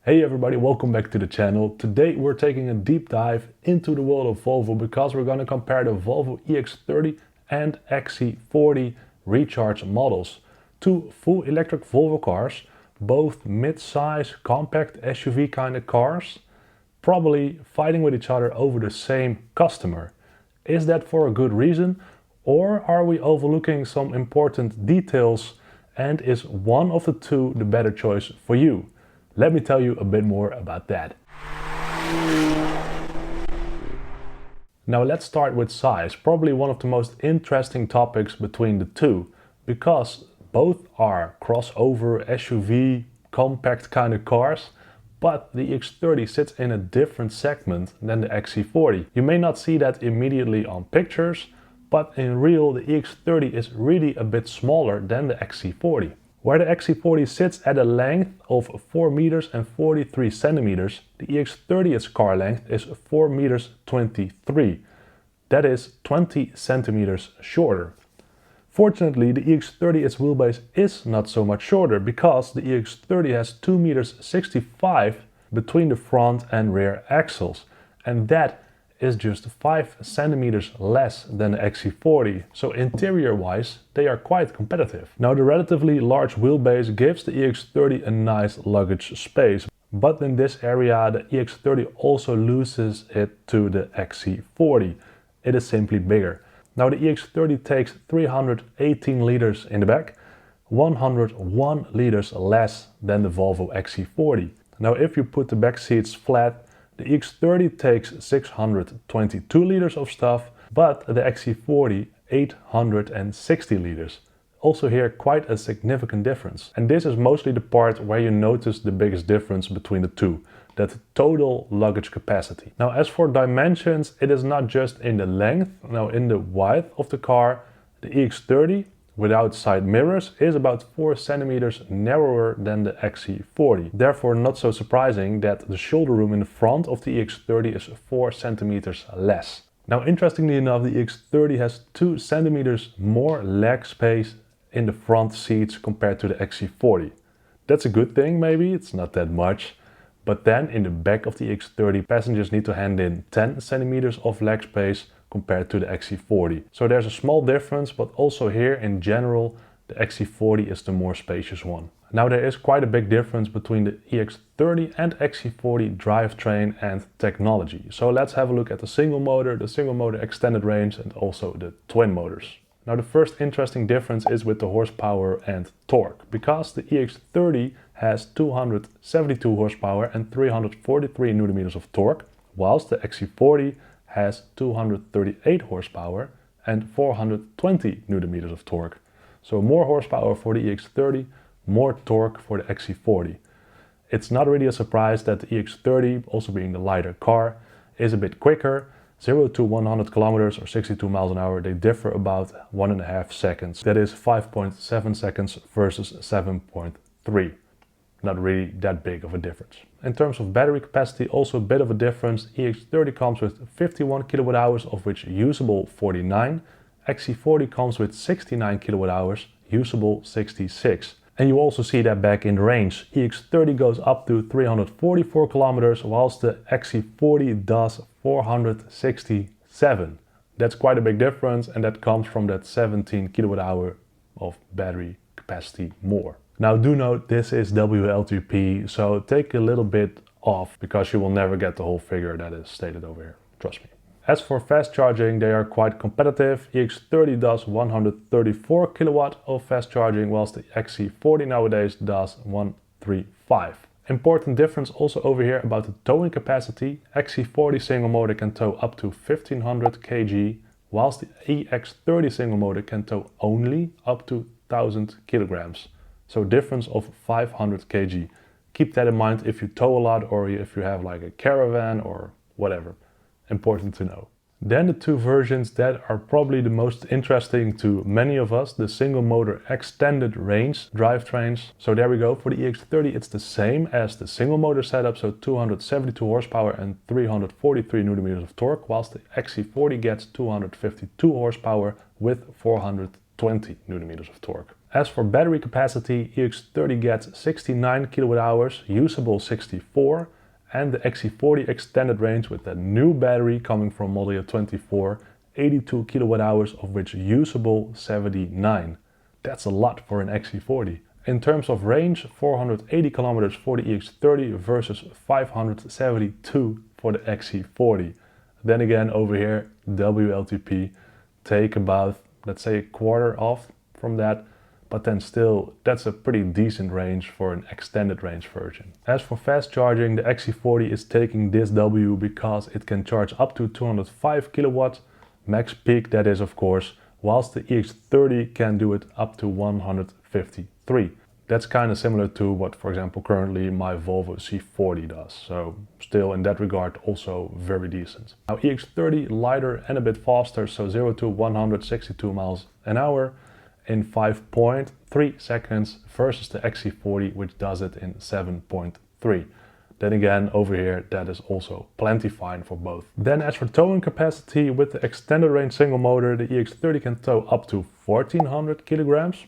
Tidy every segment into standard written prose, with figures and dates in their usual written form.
Hey everybody, welcome back to the channel. Today we're taking a deep dive into the world of Volvo because we're going to compare the Volvo EX30 and XC40 recharge models. Two full electric Volvo cars, both mid-size compact SUV kind of cars, probably fighting with each other over the same customer. Is that for a good reason, or are we overlooking some important details, and is one of the two the better choice for you? Let me tell you a bit more about that. Now let's start with size, probably one of the most interesting topics between the two, because both are crossover, SUV, compact kind of cars, but the EX30 sits in a different segment than the XC40. You may not see that immediately on pictures, but in real the EX30 is really a bit smaller than the XC40. Where the XC40 sits at a length of 4 meters and 43 centimeters, the EX30's car length is 4 meters 23. That is 20 centimeters shorter. Fortunately, the EX30's wheelbase is not so much shorter because the EX30 has 2 meters 65 between the front and rear axles, and that is just 5 centimeters less than the XC40, so interior wise they are quite competitive. Now the relatively large wheelbase gives the EX30 a nice luggage space, but in this area the EX30 also loses it to the XC40. It is simply bigger. Now the EX30 takes 318 liters in the back, 101 liters less than the Volvo XC40. Now if you put the back seats flat, the EX30 takes 622 liters of stuff, but the XC40 860 liters. Also here quite a significant difference. And this is mostly the part where you notice the biggest difference between the two, that total luggage capacity. Now as for dimensions, it is not just in the length. Now in the width of the car, the EX30 without side mirrors is about 4 centimeters narrower than the XC40. Therefore not so surprising that the shoulder room in the front of the EX30 is 4 centimeters less. Now interestingly enough, the EX30 has 2 centimeters more leg space in the front seats compared to the XC40. That's a good thing maybe, it's not that much. But then in the back of the EX30, passengers need to hand in 10 centimeters of leg space compared to the XC40. So there's a small difference, but also here in general, the XC40 is the more spacious one. Now there is quite a big difference between the EX30 and XC40 drivetrain and technology. So let's have a look at the single motor extended range, and also the twin motors. Now the first interesting difference is with the horsepower and torque, because the EX30 has 272 horsepower and 343 newton meters of torque, whilst the XC40 has 238 horsepower and 420 newton meters of torque. So more horsepower for the EX30, more torque for the XC40. It's not really a surprise that the EX30, also being the lighter car, is a bit quicker. 0 to 100 kilometers or 62 miles an hour, they differ about 1.5 seconds. That is 5.7 seconds versus 7.3. Not really that big of a difference. In terms of battery capacity, also a bit of a difference. EX30 comes with 51 kilowatt hours, of which usable 49. XC40 comes with 69 kilowatt hours, usable 66. And you also see that back in range. EX30 goes up to 344 kilometers, whilst the XC40 does 467. That's quite a big difference, and that comes from that 17 kilowatt hour of battery capacity more. Now do note this is WLTP, so take a little bit off because you will never get the whole figure that is stated over here, trust me. As for fast charging, they are quite competitive. EX30 does 134 kilowatt of fast charging, whilst the XC40 nowadays does 135. Important difference also over here about the towing capacity. XC40 single motor can tow up to 1500 kg, whilst the EX30 single motor can tow only up to 1000 kilograms. So difference of 500 kg. Keep that in mind if you tow a lot or if you have like a caravan or whatever. Important to know. Then the two versions that are probably the most interesting to many of us, the single motor extended range drivetrains. So there we go, for the EX30 it's the same as the single motor setup, so 272 horsepower and 343 newton meters of torque, whilst the XC40 gets 252 horsepower with 420 newton meters of torque. As for battery capacity, EX30 gets 69 kWh, usable 64, and the XC40 extended range with the new battery coming from model year 24, 82 kWh, of which usable 79. That's a lot for an XC40. In terms of range, 480 km for the EX30 versus 572 for the XC40. Then again, over here, WLTP take about, let's say, a quarter off from that, but then still, that's a pretty decent range for an extended range version. As for fast charging, the XC40 is taking this W because it can charge up to 205 kilowatts, max peak that is, of course, whilst the EX30 can do it up to 153. That's kind of similar to what, for example, currently my Volvo C40 does. So still in that regard also very decent. Now EX30 lighter and a bit faster, so 0 to 162 miles an hour in 5.3 seconds versus the XC40, which does it in 7.3. Then again, over here, that is also plenty fine for both. Then as for towing capacity, with the extended range single motor, the EX30 can tow up to 1400 kilograms.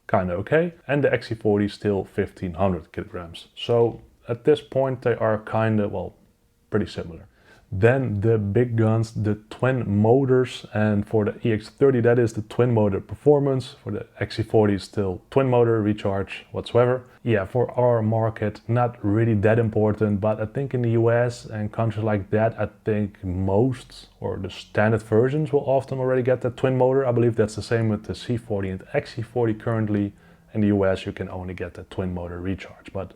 Kinda okay. And the XC40 still 1500 kilograms. So at this point, they are kinda, well, pretty similar. Then the big guns, the twin motors, and for the EX30 that is the twin motor performance, for the XC40 is still twin motor recharge whatsoever. Yeah, for our market not really that important, but I think in the US and countries like that, I think most or the standard versions will often already get that twin motor. I believe that's the same with the C40 and XC40 currently. In the US you can only get the twin motor recharge, but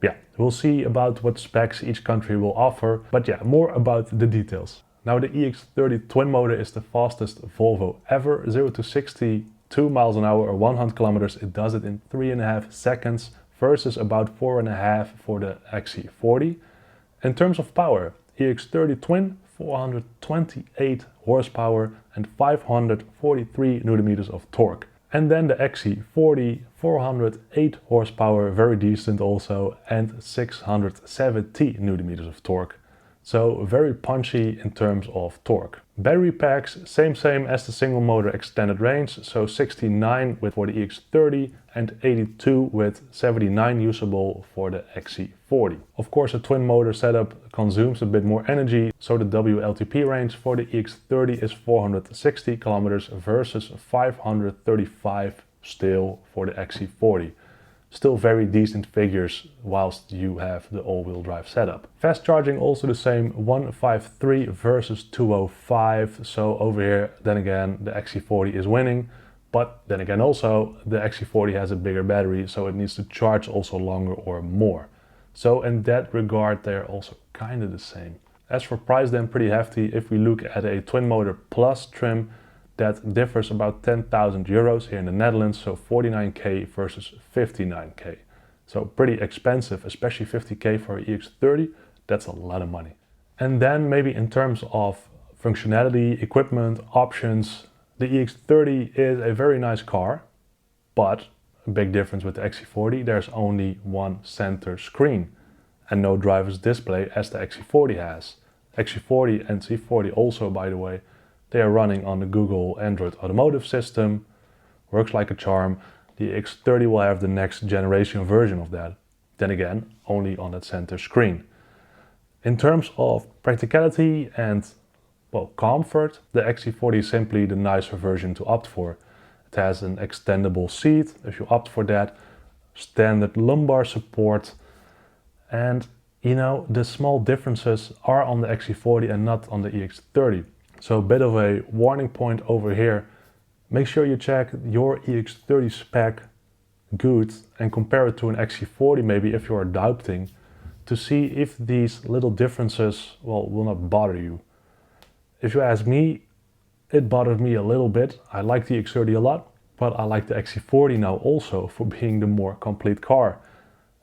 yeah, we'll see about what specs each country will offer, but yeah, more about the details. Now the EX30 twin motor is the fastest Volvo ever. 0 to 62 miles an hour or 100 kilometers, it does it in 3.5 seconds versus about 4.5 for the XC40. In terms of power, EX30 twin, 428 horsepower and 543 newton meters of torque. And then the XC40, 408 horsepower, very decent also, and 670 newton meters of torque. So very punchy in terms of torque. Battery packs, same as the single motor extended range, so 69 for the EX30 and 82 with 79 usable for the XC40. Of course, a twin motor setup consumes a bit more energy, so the WLTP range for the EX30 is 460 kilometers versus 535 still for the XC40. Still very decent figures whilst you have the all-wheel drive setup. Fast charging also the same, 153 versus 205. So over here, then again, the XC40 is winning. But then again also, the XC40 has a bigger battery, so it needs to charge also longer or more. So in that regard, they're also kind of the same. As for price, then pretty hefty. If we look at a twin motor plus trim, that differs about 10,000 euros here in the Netherlands, so 49k versus 59k. So pretty expensive, especially 50k for an EX30, that's a lot of money. And then maybe in terms of functionality, equipment, options, the EX30 is a very nice car, but a big difference with the XC40, there's only one center screen and no driver's display as the XC40 has. XC40 and C40 also, by the way, they are running on the Google Android Automotive System, works like a charm. The EX30 will have the next generation version of that. Then again, only on that center screen. In terms of practicality and, well, comfort, the XC40 is simply the nicer version to opt for. It has an extendable seat, if you opt for that, standard lumbar support, and you know, the small differences are on the XC40 and not on the EX30. So a bit of a warning point over here. Make sure you check your EX30 spec good and compare it to an XC40 maybe if you are doubting, to see if these little differences, well, will not bother you. If you ask me, it bothered me a little bit. I like the EX30 a lot, but I like the XC40 now also for being the more complete car.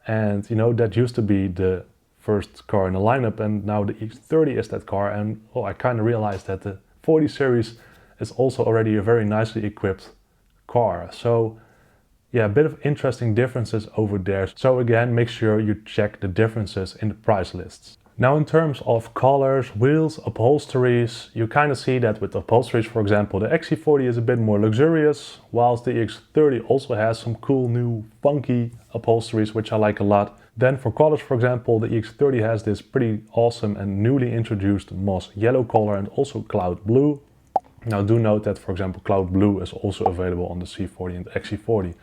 And you know, that used to be the first car in the lineup, and now the EX30 is that car, and well, I kind of realized that the 40 series is also already a very nicely equipped car. So yeah, a bit of interesting differences over there. So again, make sure you check the differences in the price lists. Now in terms of colors, wheels, upholsteries, you kind of see that with upholsteries, for example, the XC40 is a bit more luxurious, whilst the EX30 also has some cool new funky upholsteries, which I like a lot. Then for colors, for example, the EX30 has this pretty awesome and newly introduced moss yellow color and also cloud blue. Now do note that, for example, cloud blue is also available on the C40 and the XC40.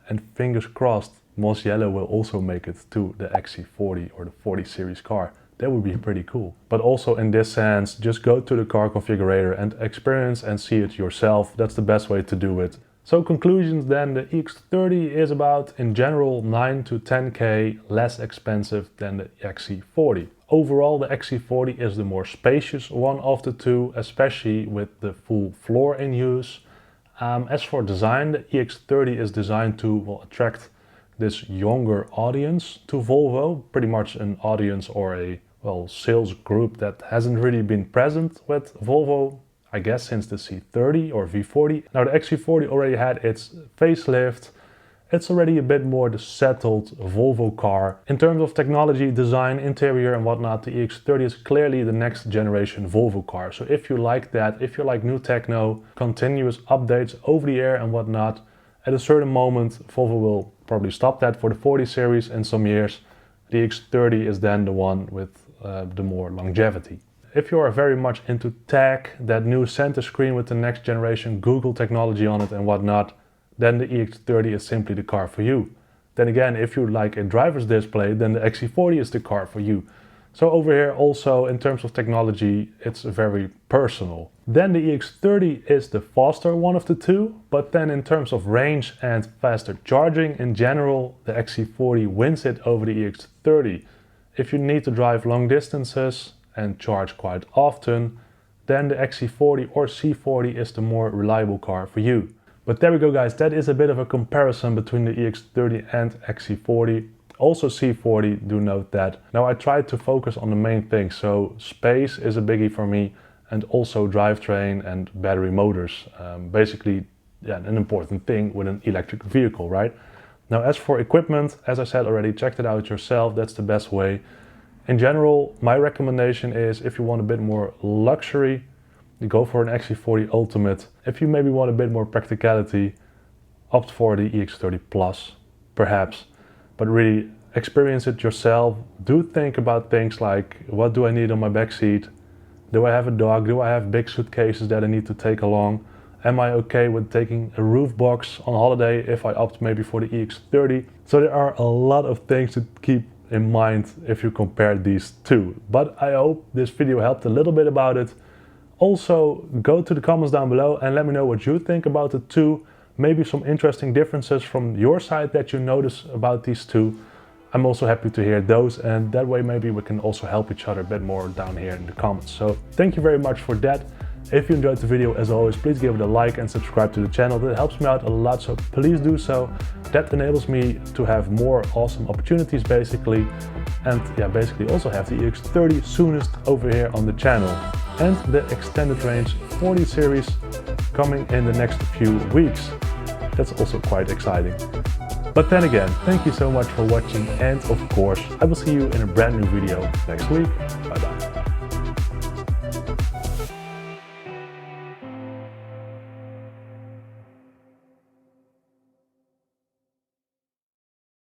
And fingers crossed, moss yellow will also make it to the XC40 or the 40 series car. That would be pretty cool. But also in this sense, just go to the car configurator and experience and see it yourself. That's the best way to do it. So conclusions then, the EX30 is about, in general, 9 to 10k less expensive than the XC40. Overall, the XC40 is the more spacious one of the two, especially with the full floor in use. As for design, the EX30 is designed to attract this younger audience to Volvo, pretty much an audience or a sales group that hasn't really been present with Volvo, I guess, since the C30 or V40. Now the XC40 already had its facelift. It's already a bit more the settled Volvo car. In terms of technology, design, interior and whatnot, the EX30 is clearly the next generation Volvo car. So if you like that, if you like new techno, continuous updates over the air and whatnot, at a certain moment Volvo will probably stop that for the 40 series in some years. The EX30 is then the one with the more longevity. If you are very much into tech, that new center screen with the next generation Google technology on it and whatnot, then the EX30 is simply the car for you. Then again, if you like a driver's display, then the XC40 is the car for you. So over here also, in terms of technology, it's very personal. Then the EX30 is the faster one of the two, but then in terms of range and faster charging in general, the XC40 wins it over the EX30. If you need to drive long distances and charge quite often, then the XC40 or C40 is the more reliable car for you. But there we go guys, that is a bit of a comparison between the EX30 and XC40. Also C40, do note that. Now I tried to focus on the main things, so space is a biggie for me and also drivetrain and battery motors. Basically, an important thing with an electric vehicle, right? Now as for equipment, as I said already, check it out yourself, that's the best way. In general, my recommendation is if you want a bit more luxury, you go for an XC40 Ultimate. If you maybe want a bit more practicality, opt for the EX30 Plus, perhaps. But really experience it yourself. Do think about things like, what do I need on my back seat? Do I have a dog? Do I have big suitcases that I need to take along? Am I okay with taking a roof box on holiday if I opt maybe for the EX30? So there are a lot of things to keep in mind if you compare these two. But I hope this video helped a little bit about it. Also, go to the comments down below and let me know what you think about the two. Maybe some interesting differences from your side that you notice about these two. I'm also happy to hear those, and that way maybe we can also help each other a bit more down here in the comments. So thank you very much for that. If you enjoyed the video, as always, please give it a like and subscribe to the channel. That helps me out a lot, so please do so. That enables me to have more awesome opportunities basically. And yeah, basically also have the EX30 soonest over here on the channel. And the extended range 40 series coming in the next few weeks. That's also quite exciting. But then again, thank you so much for watching, and of course, I will see you in a brand new video next week. Bye bye.